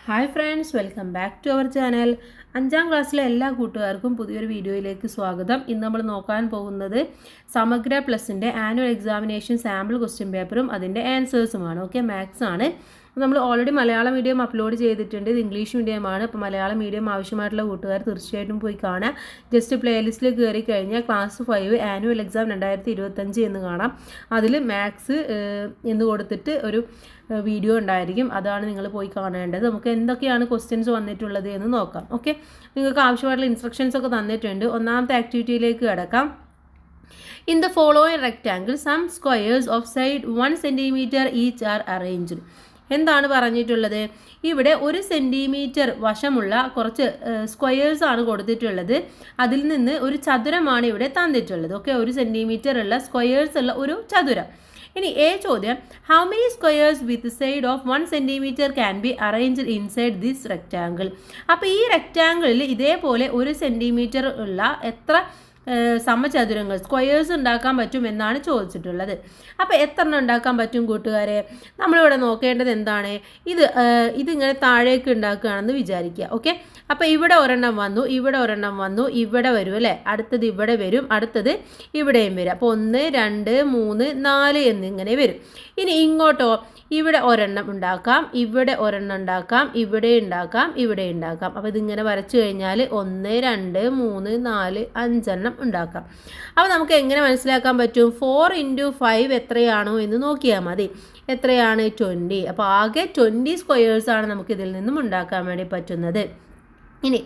Hi friends, welcome back to our channel. 5ാം ക്ലാസ്സിലെ എല്ലാ കൂട്ടുകാർക്കും പുതിയൊരു വീഡിയോയിലേക്ക് സ്വാഗതം. ഇന്ന് നമ്മൾ നോക്കാൻ പോകുന്നത് സമഗ്ര പ്ലസിൻ്റെ ആനുവൽ എക്സാമിനേഷൻ സാമ്പിൾ ക്വസ്റ്റ്യൻ പേപ്പറും അതിൻ്റെ ആൻസേഴ്സുമാണ്. ഓക്കെ, മാത്സ് ആണ്. നമ്മൾ ഓൾറെഡി മലയാളം മീഡിയം അപ്ലോഡ് ചെയ്തിട്ടുണ്ട്. ഇത് ഇംഗ്ലീഷ് മീഡിയമാണ്. അപ്പോൾ മലയാളം മീഡിയം ആവശ്യമായിട്ടുള്ള കൂട്ടുകാർ തീർച്ചയായിട്ടും പോയി കാണാം. ജസ്റ്റ് പ്ലേലിസ്റ്റിൽ കയറി കഴിഞ്ഞാൽ ക്ലാസ് 5 ആനുവൽ എക്സാം 2025 എന്ന് കാണാം. അതിൽ മാത്സ് എന്ന് കൊടുത്തിട്ട് ഒരു വീഡിയോ ഉണ്ടായിരിക്കും. അതാണ് നിങ്ങൾ പോയി കാണേണ്ടത്. നമുക്ക് എന്തൊക്കെയാണ് ക്വസ്റ്റ്യൻസ് വന്നിട്ടുള്ളത് എന്ന് നോക്കാം. ഓക്കെ, നിങ്ങൾക്ക് ആവശ്യമായിട്ടുള്ള ഇൻസ്ട്രക്ഷൻസ് ഒക്കെ തന്നിട്ടുണ്ട്. ഒന്നാമത്തെ ആക്ടിവിറ്റിയിലേക്ക് കിടക്കാം. In the following rectangle, some squares of side 1 cm each are arranged. എന്താണ് പറഞ്ഞിട്ടുള്ളത്? ഇവിടെ 1 സെൻറ്റിമീറ്റർ വശമുള്ള കുറച്ച് സ്ക്വയേഴ്സ് ആണ് കൊടുത്തിട്ടുള്ളത്. അതിൽ നിന്ന് ഒരു ചതുരമാണ് ഇവിടെ തന്നിട്ടുള്ളത്. ഓക്കെ, 1 സെൻറ്റിമീറ്റർ ഉള്ള സ്ക്വയേഴ്സ് ഉള്ള ഒരു ചതുരം. ഇനി ചോദ്യം, how many squares with side of 1 centimetre can be arranged inside this rectangle. അപ്പോൾ ഈ റെക്റ്റാങ്കിളിൽ ഇതേപോലെ 1 സെൻറ്റിമീറ്റർ ഉള്ള എത്ര സമചതുരങ്ങൾ സ്ക്വയേഴ്സ് ഉണ്ടാക്കാൻ പറ്റും എന്നാണ് ചോദിച്ചിട്ടുള്ളത്. അപ്പോൾ എത്ര എണ്ണം ഉണ്ടാക്കാൻ പറ്റും കൂട്ടുകാരെ? നമ്മളിവിടെ നോക്കേണ്ടത് എന്താണ്? ഇതിങ്ങനെ താഴേക്ക് ഉണ്ടാക്കുകയാണെന്ന് വിചാരിക്കുക. ഓക്കെ, അപ്പോൾ ഇവിടെ ഒരെണ്ണം വന്നു, ഇവിടെ ഒരെണ്ണം വന്നു, ഇവിടെ വരും അല്ലേ? അടുത്തത് ഇവിടെ വരും, അടുത്തത് ഇവിടെയും വരും. അപ്പോൾ 1 2 3 4 എന്നിങ്ങനെ വരും. ഇനി ഇങ്ങോട്ടോ, ഇവിടെ ഒരെണ്ണം ഉണ്ടാക്കാം, ഇവിടെ ഒരെണ്ണം ഉണ്ടാക്കാം, ഇവിടെ ഉണ്ടാക്കാം, ഇവിടെ ഉണ്ടാക്കാം. അപ്പോൾ ഇതിങ്ങനെ വരച്ചു കഴിഞ്ഞാൽ 1 2 3 4 5 എണ്ണം ഉണ്ടാക്കാം. അപ്പോൾ നമുക്ക് എങ്ങനെ മനസ്സിലാക്കാൻ പറ്റും? 4 × 5 എത്രയാണോ എന്ന് നോക്കിയാൽ മതി. എത്രയാണ്? 20. അപ്പോൾ ആകെ 20 സ്ക്വയേഴ്സാണ് നമുക്ക് ഇതിൽ നിന്നും ഉണ്ടാക്കാൻ വേണ്ടി പറ്റുന്നത്. ഇനി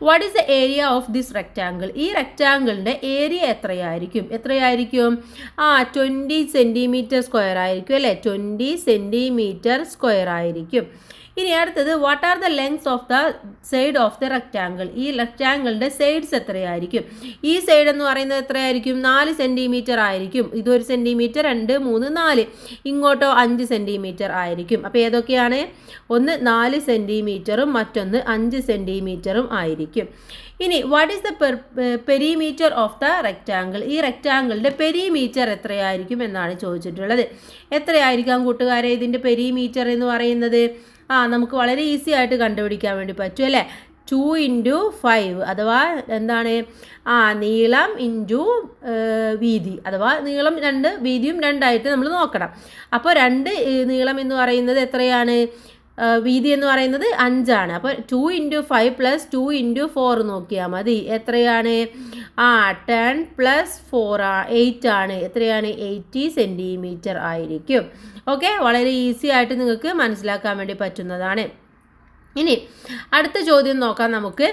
what is the area of this rectangle? ഈ റെക്റ്റാങ്കിളിൻ്റെ ഏരിയ എത്രയായിരിക്കും? 20 സെൻറ്റിമീറ്റർ സ്ക്വയർ ആയിരിക്കും അല്ലേ? 20 സെൻറ്റിമീറ്റർ സ്ക്വയർ ആയിരിക്കും. ഇനി അടുത്തത്, what are the lengths of the side of the rectangle? ഈ റെക്റ്റാങ്കിളിൻ്റെ സൈഡ്സ് എത്രയായിരിക്കും? ഈ സൈഡ് എന്ന് പറയുന്നത് എത്രയായിരിക്കും? 4 സെൻറ്റിമീറ്റർ ആയിരിക്കും. ഇത് 1 സെൻറ്റിമീറ്റർ, 2 3 4. ഇങ്ങോട്ടോ 5 സെൻറ്റിമീറ്റർ ആയിരിക്കും. അപ്പോൾ ഏതൊക്കെയാണ്? ഒന്ന് 4 സെൻറ്റിമീറ്ററും മറ്റൊന്ന് 5 സെൻറ്റിമീറ്ററും ആയിരിക്കും. ഇനി what is the perimeter of the rectangle? ഈ റെക്റ്റാങ്കിളിൻ്റെ പെരിമീറ്റർ എത്രയായിരിക്കും എന്നാണ് ചോദിച്ചിട്ടുള്ളത്. എത്രയായിരിക്കാം കൂട്ടുകാരെ ഇതിൻ്റെ പെരിമീറ്റർ എന്ന് പറയുന്നത്? നമുക്ക് വളരെ ഈസി ആയിട്ട് കണ്ടുപിടിക്കാൻ വേണ്ടി പറ്റും അല്ലേ? 2 × 5 അഥവാ എന്താണ്? നീളം ഇൻറ്റു വീതി, അഥവാ നീളം 2 വീതിയും 2 ആയിട്ട് നമ്മൾ നോക്കണം. അപ്പോൾ 2 നീളം എന്ന് പറയുന്നത് എത്രയാണ്? വീതി എന്ന് പറയുന്നത് 5 ആണ്. അപ്പോൾ 2 × 5 + 2 × 4 നോക്കിയാൽ മതി. എത്രയാണ്? 10 + 4 8 ആണ്. എത്രയാണ്? 80 സെൻറ്റിമീറ്റർ ആയിരിക്കും. ഓക്കെ, വളരെ ഈസി ആയിട്ട് നിങ്ങൾക്ക് മനസ്സിലാക്കാൻ വേണ്ടി പറ്റുന്നതാണ്. ഇനി അടുത്ത ചോദ്യം നോക്കാം. നമുക്ക്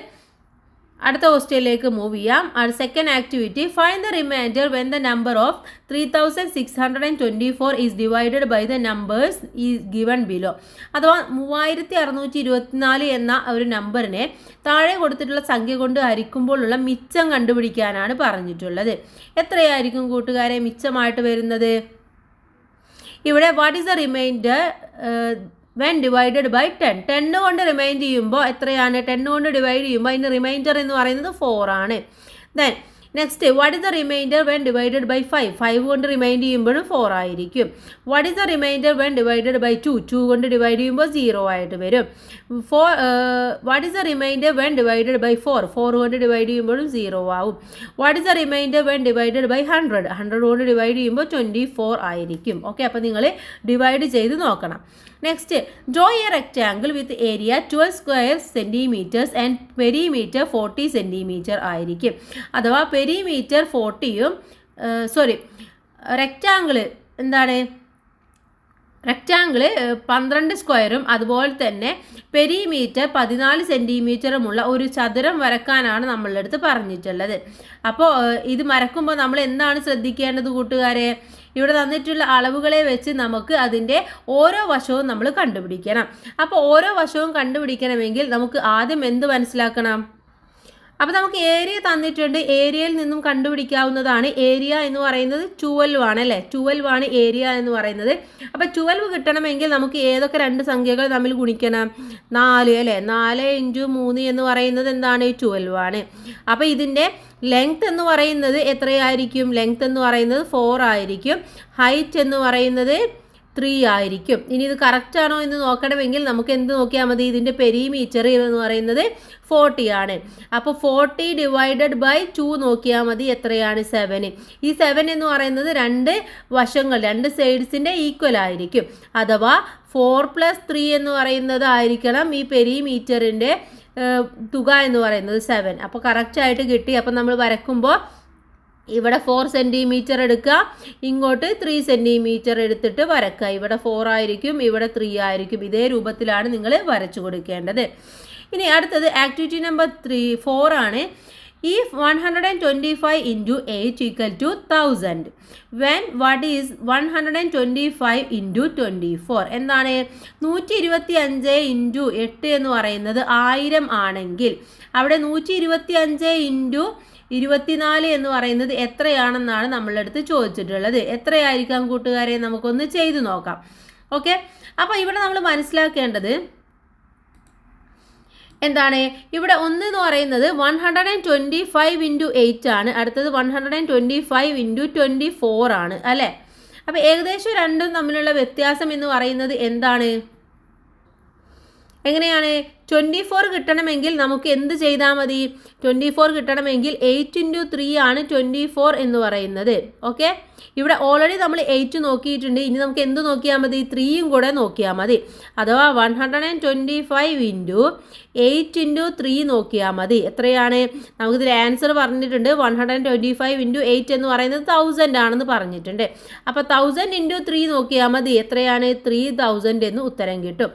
അടുത്ത ക്വസ്റ്റ്യനിലേക്ക് മൂവ് ചെയ്യാം. Second activity, find the remainder when the number of 3624 is divided by the numbers is given below. അഥവാ 3624 എന്ന ഒരു നമ്പറിനെ താഴെ കൊടുത്തിട്ടുള്ള സംഖ്യ കൊണ്ട് ഹരിക്കുമ്പോഴുള്ള മിച്ചം കണ്ടുപിടിക്കാനാണ് പറഞ്ഞിട്ടുള്ളത്. എത്രയായിരിക്കും കൂട്ടുകാരെ മിച്ചമായിട്ട് വരുന്നത്? ഇവിടെ what is the remainder when divided by 10? 10 കൊണ്ട് റിമൈൻഡ് ചെയ്യുമ്പോൾ എത്രയാണ്? 10 കൊണ്ട് ഡിവൈഡ് ചെയ്യുമ്പോൾ അതിൻ്റെ റിമൈൻഡർ എന്ന് പറയുന്നത് 4 ആണ്. Then next, what is the remainder when divided by 5? 5 കൊണ്ട് റിമൈൻഡ് ചെയ്യുമ്പോഴും 4 ആയിരിക്കും. What is the remainder when divided by 2? 2 കൊണ്ട് ഡിവൈഡ് ചെയ്യുമ്പോൾ 0 ആയിട്ട് വരും. What is the remainder when divided by 4? 4 കൊണ്ട് ഡിവൈഡ് ചെയ്യുമ്പോഴും 0 ആവും. What is the remainder when divided by 100? 100 കൊണ്ട് ഡിവൈഡ് ചെയ്യുമ്പോൾ 24 ആയിരിക്കും. ഓക്കെ, അപ്പോൾ നിങ്ങൾ ഡിവൈഡ് ചെയ്ത് നോക്കണം. Next, draw A rectangle with area 12 square centimetres and perimeter 40 centimetre ആയിരിക്കും. അഥവാ പെരിമീറ്റർ 40യും റെക്റ്റാങ്കിള് എന്താണ്? റെക്റ്റാങ്കിള് 12 സ്ക്വയറും അതുപോലെ തന്നെ പെരിമീറ്റർ 14 സെൻറ്റിമീറ്ററുമുള്ള ഒരു ചതുരം വരക്കാനാണ് നമ്മളുടെ അടുത്ത് പറഞ്ഞിട്ടുള്ളത്. അപ്പോൾ ഇത് വരക്കുമ്പോൾ നമ്മൾ എന്താണ് ശ്രദ്ധിക്കേണ്ടത് കൂട്ടുകാരെ? ഇവിടെ തന്നിട്ടുള്ള അളവുകളെ വെച്ച് നമുക്ക് അതിൻ്റെ ഓരോ വശവും നമ്മൾ കണ്ടുപിടിക്കണം. അപ്പോൾ ഓരോ വശവും കണ്ടുപിടിക്കണമെങ്കിൽ നമുക്ക് ആദ്യം എന്ത് മനസ്സിലാക്കണം? അപ്പോൾ നമുക്ക് ഏരിയ തന്നിട്ടുണ്ട്. ഏരിയയിൽ നിന്നും കണ്ടുപിടിക്കാവുന്നതാണ്. ഏരിയ എന്ന് പറയുന്നത് 12 ആണ് അല്ലേ? 12 ആണ് ഏരിയ എന്ന് പറയുന്നത്. അപ്പോൾ 12 കിട്ടണമെങ്കിൽ നമുക്ക് ഏതൊക്കെ 2 സംഖ്യകൾ തമ്മിൽ ഗുണിക്കണം? 4 അല്ലേ? 4 × 3 എന്ന് പറയുന്നത് എന്താണ്? 12 ആണ്. അപ്പോൾ ഇതിൻ്റെ ലെങ്ത് എന്ന് പറയുന്നത് എത്രയായിരിക്കും? ലെങ്ത് എന്ന് പറയുന്നത് 4 ആയിരിക്കും. ഹൈറ്റ് എന്ന് പറയുന്നത് 3 ആയിരിക്കും. ഇനി ഇത് കറക്റ്റ് ആണോ എന്ന് നോക്കണമെങ്കിൽ നമുക്ക് എന്ത് നോക്കിയാൽ മതി? ഇതിൻ്റെ പെരിമീറ്റർ എന്ന് പറയുന്നത് 40 ആണ്. അപ്പോൾ 40 ഡിവൈഡഡ് ബൈ 2 നോക്കിയാൽ മതി. എത്രയാണ്? 7. ഈ 7 എന്ന് പറയുന്നത് രണ്ട് വശങ്ങൾ, രണ്ട് സൈഡ്സിൻ്റെ ഈക്വൽ ആയിരിക്കും. അഥവാ 4 + 3 എന്ന് പറയുന്നത് ആയിരിക്കണം ഈ പെരിമീറ്ററിൻ്റെ തുക എന്ന് പറയുന്നത് 7. അപ്പോൾ കറക്റ്റായിട്ട് കിട്ടി. അപ്പോൾ നമ്മൾ വരക്കുമ്പോൾ ഇവിടെ 4 സെൻറ്റിമീറ്റർ എടുക്കുക, ഇങ്ങോട്ട് 3 സെൻറ്റിമീറ്റർ എടുത്തിട്ട് വരക്കുക. ഇവിടെ 4 ആയിരിക്കും, ഇവിടെ 3 ആയിരിക്കും. ഇതേ രൂപത്തിലാണ് നിങ്ങൾ വരച്ചു കൊടുക്കേണ്ടത്. ഇനി അടുത്തത് ആക്ടിവിറ്റി നമ്പർ 4 ആണ്. If 125 into 8 equal to 1000, when what is 125 into 24? എന്താണ്? 125 ഇൻറ്റു 8 എന്ന് പറയുന്നത് 1000 ആണെങ്കിൽ അവിടെ 125 ഇൻറ്റു 24 എന്ന് പറയുന്നത് എത്രയാണെന്നാണ് നമ്മളുടെ അടുത്ത് ചോദിച്ചിട്ടുള്ളത്. എത്രയായിരിക്കാം കൂട്ടുകാരെ? നമുക്കൊന്ന് ചെയ്തു നോക്കാം. ഓക്കെ, അപ്പോൾ ഇവിടെ നമ്മൾ മനസ്സിലാക്കേണ്ടത് എന്താണ്? ഇവിടെ ഒന്ന് എന്ന് പറയുന്നത് 125 ഇൻറ്റു 8 ആണ്, അടുത്തത് 125 ഇൻറ്റു 24 ആണ് അല്ലേ? അപ്പോൾ ഏകദേശം രണ്ടും തമ്മിലുള്ള വ്യത്യാസം എന്ന് പറയുന്നത് എന്താണ്? എങ്ങനെയാണ്? 24 കിട്ടണമെങ്കിൽ നമുക്ക് എന്ത് ചെയ്താൽ മതി? 24 കിട്ടണമെങ്കിൽ 8 ഇൻറ്റു 3 ആണ് 24 എന്ന് പറയുന്നത്. ഓക്കെ, ഇവിടെ ഓൾറെഡി നമ്മൾ 8 നോക്കിയിട്ടുണ്ട്. ഇനി നമുക്ക് എന്ത് നോക്കിയാൽ മതി? 3യും കൂടെ നോക്കിയാൽ മതി. അഥവാ 125 ഇൻറ്റു 8 ഇൻറ്റു 3 നോക്കിയാൽ മതി. എത്രയാണ്? നമുക്കിതിൽ ആൻസർ പറഞ്ഞിട്ടുണ്ട്. 125 ഇൻറ്റു 8 എന്ന് പറയുന്നത് 1000 ആണെന്ന് പറഞ്ഞിട്ടുണ്ട്. അപ്പോൾ 1000 ഇൻറ്റു 3 നോക്കിയാൽ മതി. എത്രയാണ്? 3000 എന്ന് ഉത്തരം കിട്ടും.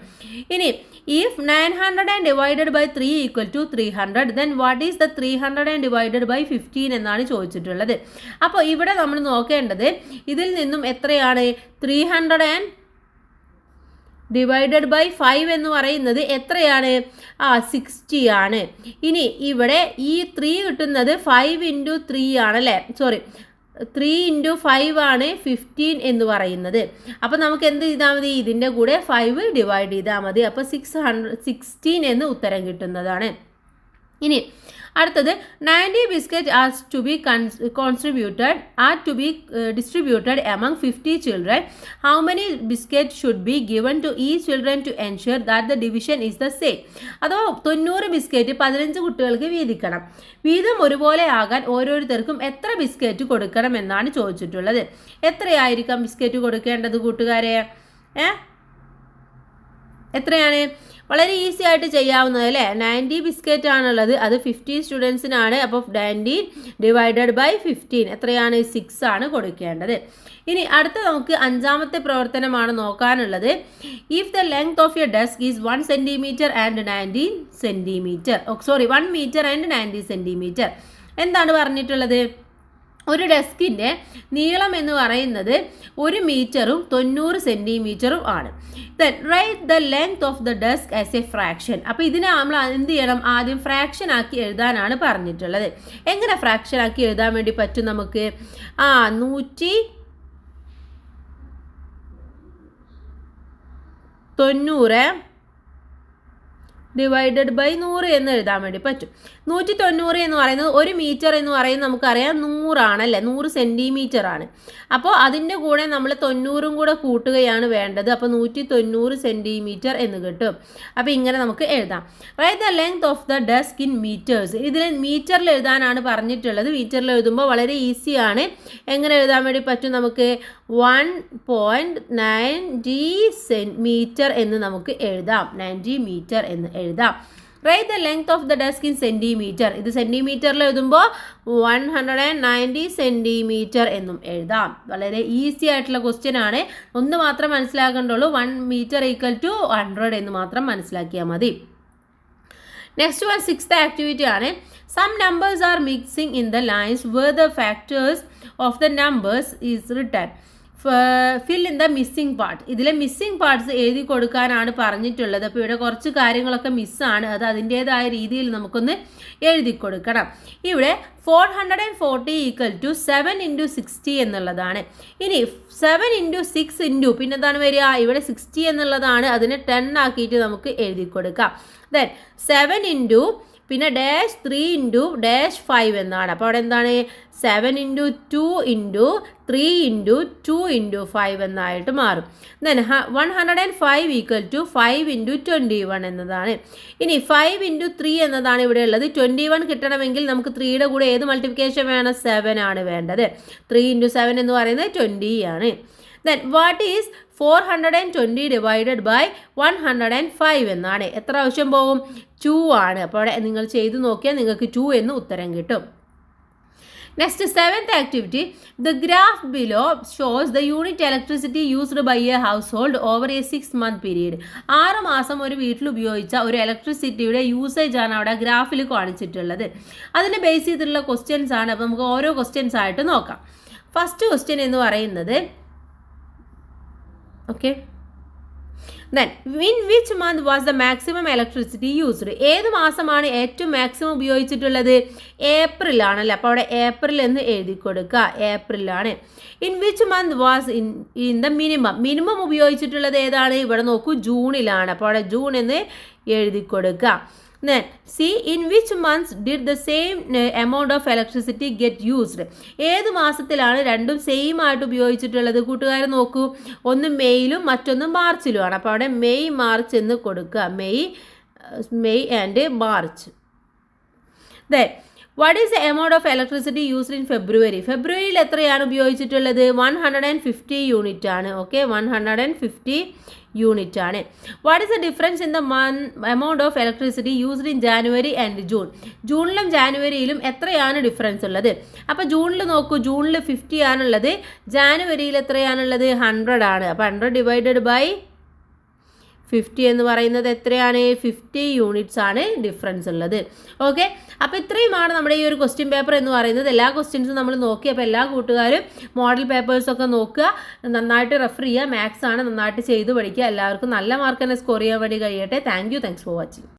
ഇനി if 900 divided by 3 equal to 300, then what is the 300 divided by 15 എന്നാണ് ചോദിച്ചിട്ടുള്ളത്. അപ്പോൾ ഇവിടെ നമ്മൾ നോക്കേണ്ടത് ഇതിൽ നിന്നും എത്രയാണ്? 300 ഡിവൈഡഡ് ബൈ 5 എന്ന് പറയുന്നത് എത്രയാണ്? 60 ആണ്. ഇനി ഇവിടെ ഈ 3 കിട്ടുന്നത് 5 ഇൻറ്റു 3 ആണല്ലേ? സോറി, 3 ഇൻറ്റു 5 ആണ് 15 എന്ന് പറയുന്നത്. അപ്പോൾ നമുക്ക് എന്ത് ചെയ്താൽ മതി? ഇതിൻ്റെ കൂടെ 5 ഡിവൈഡ് ചെയ്താൽ മതി. അപ്പോൾ 16 എന്ന് ഉത്തരം കിട്ടുന്നതാണ്. ഇനി അടുത്തത് 90 biscuit are to be distributed among 50 children. How many biscuits should be given to each children to ensure that the division is the same? അഥവാ 90 ബിസ്ക്കറ്റ് 15 കുട്ടികൾക്ക് വീതിക്കണം. വീതം ഒരുപോലെ ആകാൻ ഓരോരുത്തർക്കും എത്ര ബിസ്ക്കറ്റ് കൊടുക്കണം എന്നാണ് ചോദിച്ചിട്ടുള്ളത്. എത്രയായിരിക്കാം ബിസ്ക്കറ്റ് കൊടുക്കേണ്ടത് കൂട്ടുകാരെ? എത്രയാണ്? വളരെ ഈസി ആയിട്ട് ചെയ്യാവുന്നത് അല്ലേ? 90 ബിസ്ക്കറ്റ് ആണുള്ളത്, അത് 50 സ്റ്റുഡൻസിനാണ്. അപ്പോൾ 90 ഡിവൈഡഡ് ബൈ 15 എത്രയാണ്? 6 ആണ് കൊടുക്കേണ്ടത്. ഇനി അടുത്ത നമുക്ക് അഞ്ചാമത്തെ പ്രവർത്തനമാണ് നോക്കാനുള്ളത്. If the length of your desk is 1 centimetre and 90 centimetre, sorry 1 metre and 90 centimetre. എന്താണ് പറഞ്ഞിട്ടുള്ളത്? ഒരു ഡെസ്കിൻ്റെ നീളം എന്ന് പറയുന്നത് 1 മീറ്ററും 90 സെൻറ്റിമീറ്ററും ആണ്. Then right the length of the desk as A fraction. അപ്പോൾ ഇതിനെ നമ്മൾ എന്ത് ചെയ്യണം? ആദ്യം ഫ്രാക്ഷൻ ആക്കി എഴുതാനാണ് പറഞ്ഞിട്ടുള്ളത്. എങ്ങനെ ഫ്രാക്ഷൻ ആക്കി എഴുതാൻ വേണ്ടി പറ്റും നമുക്ക്? 190 ഡിവൈഡഡ് ബൈ 100 എന്ന് എഴുതാൻ വേണ്ടി പറ്റും. 190 എന്ന് പറയുന്നത് 1 മീറ്റർ എന്ന് പറയുന്നത് നമുക്കറിയാം 100 ആണല്ലേ? 100 സെൻറ്റിമീറ്റർ ആണ്. അപ്പോൾ അതിൻ്റെ കൂടെ നമ്മൾ 90 കൂടെ കൂട്ടുകയാണ് വേണ്ടത്. അപ്പോൾ 190 സെൻറ്റിമീറ്റർ എന്ന് കിട്ടും. അപ്പോൾ ഇങ്ങനെ നമുക്ക് എഴുതാം. Write the length of the desk in metres. ഇതിൽ മീറ്ററിൽ എഴുതാനാണ് പറഞ്ഞിട്ടുള്ളത്. മീറ്ററിൽ എഴുതുമ്പോൾ വളരെ ഈസിയാണ്. എങ്ങനെ എഴുതാൻ വേണ്ടി പറ്റും നമുക്ക്? 1.90 മീറ്റർ എന്ന് നമുക്ക് എഴുതാം. 90 മീറ്റർ എന്ന് എഴുതാം. Write the length of the desk in centimetre. ഇത് സെൻറ്റിമീറ്ററിൽ എഴുതുമ്പോൾ 190 സെൻറ്റിമീറ്റർ എന്നും എഴുതാം. വളരെ ഈസി ആയിട്ടുള്ള ക്വസ്റ്റ്യൻ ആണ്. ഒന്ന് മാത്രം മനസ്സിലാക്കേണ്ടുള്ളൂ. 1 മീറ്റർ ഈക്വൽ ടു 100 എന്ന് മാത്രം മനസ്സിലാക്കിയാൽ മതി. നെക്സ്റ്റ് വൺ 6th ആക്ടിവിറ്റി ആണ്. Some numbers are mixing in the lines where the factors of the numbers is written. Fill in the missing part. ഇതിലെ മിസ്സിംഗ് പാർട്സ് എഴുതി കൊടുക്കാനാണ് പറഞ്ഞിട്ടുള്ളത്. അപ്പോൾ ഇവിടെ കുറച്ച് കാര്യങ്ങളൊക്കെ മിസ്സാണ്. അത് അതിൻ്റേതായ രീതിയിൽ നമുക്കൊന്ന് എഴുതി കൊടുക്കണം. ഇവിടെ 440 ഈക്വൽ ടു 7 ഇൻറ്റു 60 എന്നുള്ളതാണ്. ഇനി 7 ഇൻറ്റു 6 ഇൻറ്റു പിന്നെ എന്താണ് വരിക? ഇവിടെ 60 എന്നുള്ളതാണ്. അതിനെ 10 ആക്കിയിട്ട് നമുക്ക് എഴുതി കൊടുക്കാം. ദെൻ 7 ഇൻറ്റു പിന്നെ ഡാഷ് 3 ഇൻറ്റു ഡാഷ് 5 എന്നാണ്. അപ്പോൾ അവിടെ എന്താണ് 7 ഇൻറ്റു 2 ഇൻറ്റു 3 ഇൻറ്റു 2 ഇൻറ്റു 5 എന്നായിട്ട് മാറും. ദെൻ 105 ഈക്വൽ ടു 5 ഇൻറ്റു 21 എന്നതാണ്. ഇനി 5 ഇൻറ്റു 3 എന്നതാണ് ഇവിടെ ഉള്ളത്. 21 കിട്ടണമെങ്കിൽ നമുക്ക് 3യുടെ കൂടെ ഏത് മൾട്ടിപ്ലിക്കേഷൻ വേണം? 7 ആണ് വേണ്ടത്. 3 ഇൻറ്റു 7 എന്ന് പറയുന്നത് 20 ആണ്. Then what is 420 divided by 105 എന്നാണ്. എത്ര ആവശ്യം പോകും? 2 ആണ്. അപ്പോൾ അവിടെ നിങ്ങൾ ചെയ്ത് നോക്കിയാൽ നിങ്ങൾക്ക് 2 എന്ന് ഉത്തരം കിട്ടും. Next 7th activity. The graph below shows the unit electricity used by a household over a 6-month period. 6 മാസം ഒരു വീട്ടിൽ ഉപയോഗിച്ച ഒരു ഇലക്ട്രിസിറ്റിയുടെ യൂസേജ് ആണ് അവിടെ ഗ്രാഫിൽ കാണിച്ചിട്ടുള്ളത്. അതിനെ ബേസ് ചെയ്തിട്ടുള്ള ക്വസ്റ്റ്യൻസ് ആണ്. അപ്പോൾ നമുക്ക് ഓരോ ക്വസ്റ്റ്യൻസ് ആയിട്ട് നോക്കാം. ഫസ്റ്റ് ക്വസ്റ്റ്യൻ എന്ന് പറയുന്നത് okay, then in which month was the maximum electricity used? ഏത് മാസമാണ് ഏറ്റവും മാക്സിമം ഉപയോഗിച്ചിട്ടുള്ളത്? ഏപ്രിലാണല്ലേ. അപ്പോൾ അവിടെ ഏപ്രിൽ എന്ന് എഴുതി കൊടുക്കുക. ഏപ്രിലാണ്. In which month was in the minimum ഉപയോഗിച്ചിട്ടുള്ളത് ഏതാണ്? ഇവിടെ നോക്കൂ, ജൂണിലാണ്. അപ്പോൾ അവിടെ ജൂൺ എന്ന് എഴുതി കൊടുക്കുക. Then see in which months did the same amount of electricity get used? ഏത് മാസത്തിലാണ് രണ്ടും സെയിം ആയിട്ട് ഉപയോഗിച്ചിട്ടുള്ളത്? കൂട്ടുകാർ നോക്കൂ, ഒന്ന് മെയ്യിലും മറ്റൊന്ന് മാർച്ചിലുമാണ്. അപ്പോൾ അവിടെ മെയ് മാർച്ച് എന്ന് കൊടുക്കുക. May and March. Then what is the amount of electricity used in February? ഫെബ്രുവരിയിൽ എത്രയാണ് ഉപയോഗിച്ചിട്ടുള്ളത്? 150 യൂണിറ്റ് ആണ്. ഓക്കെ, 150 യൂണിറ്റ് ആണ്. What is the difference in the amount of electricity used in January and June? ജൂണിലും ജാനുവരിയിലും എത്രയാണ് ഡിഫറൻസ് ഉള്ളത്? അപ്പോൾ ജൂണിൽ നോക്കൂ, ജൂണിൽ 50 ആണുള്ളത്, ജാനുവരിയിൽ എത്രയാണുള്ളത്? 100 ആണ്. അപ്പോൾ 100 ഡിവൈഡഡ് ബൈ 50 എന്ന് പറയുന്നത് എത്രയാണ്? 50 യൂണിറ്റ്സ് ആണ് ഡിഫറൻസ് ഉള്ളത്. ഓക്കെ, അപ്പോൾ ഇത്രയുമാണ് നമ്മുടെ ഈ ഒരു ക്വസ്റ്റ്യൻ പേപ്പർ എന്ന് പറയുന്നത്. എല്ലാ ക്വസ്റ്റ്യൻസും നമ്മൾ നോക്കി. അപ്പോൾ എല്ലാ കൂട്ടുകാരും മോഡൽ പേപ്പേഴ്സൊക്കെ നോക്കുക, നന്നായിട്ട് റെഫർ ചെയ്യുക. മാത്സ് ആണ്, നന്നായിട്ട് ചെയ്ത് പഠിക്കുക. എല്ലാവർക്കും നല്ല മാർക്ക് തന്നെ സ്കോർ ചെയ്യാൻ വേണ്ടി കഴിയട്ടെ. Thanks for watching.